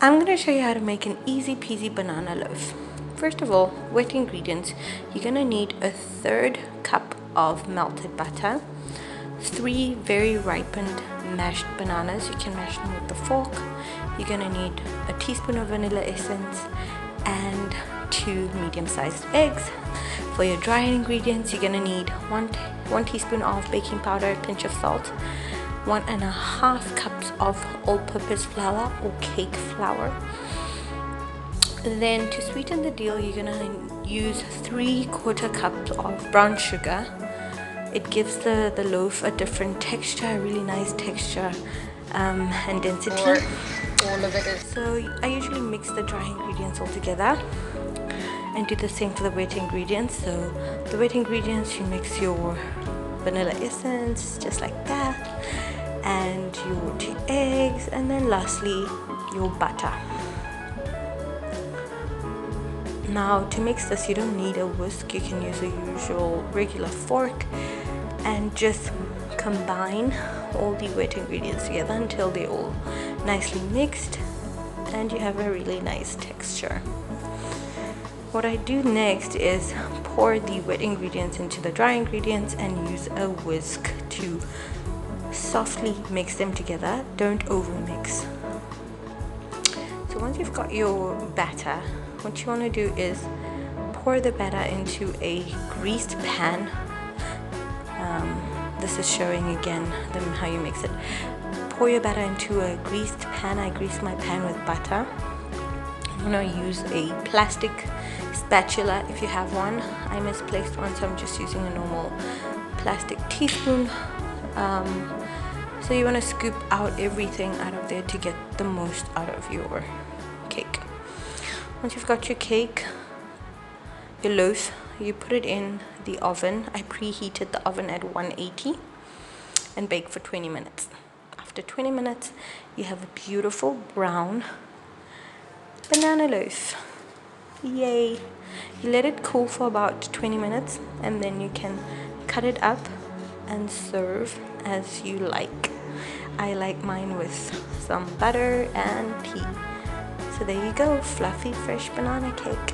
I'm going to show you how to make an easy peasy banana loaf. First of all, wet ingredients. You're going to need a 1/3 cup of melted butter, 3 very ripened mashed bananas. You can mash them with a fork. You're going to need a teaspoon of vanilla essence and 2 medium-sized eggs. For your dry ingredients, you're going to need 1 teaspoon of baking powder, a pinch of salt, 1.5 cups of all-purpose flour or cake flour. Then to sweeten the deal, you're gonna use 3/4 cups of brown sugar. It gives the loaf a different texture, a really nice texture and density. All of it is. So I usually mix the dry ingredients all together and do the same for the wet ingredients. So the wet ingredients, you mix your vanilla essence just like that, and your 2 eggs, and then lastly your butter. Now to mix this, you don't need a whisk. You can use a usual regular fork and just combine all the wet ingredients together until they're all nicely mixed and you have a really nice texture. What I do next is pour the wet ingredients into the dry ingredients and use a whisk to softly mix them together. Don't over mix. So once you've got your batter, what you want to do is pour the batter into a greased pan. This is showing again how you mix it. Pour your batter into a greased pan. I grease my pan with butter. I'm going to use a plastic spatula if you have one. I misplaced one, so I'm just using a normal plastic teaspoon. So you want to scoop out everything out of there to get the most out of your cake. Once you've got your cake, your loaf, you put it in the oven. I preheated the oven at 180 and bake for 20 minutes. After 20 minutes, you have a beautiful brown banana loaf. Yay! You let it cool for about 20 minutes and then you can cut it up and serve as you like. I like mine with some butter and tea. So there you go, fluffy fresh banana cake.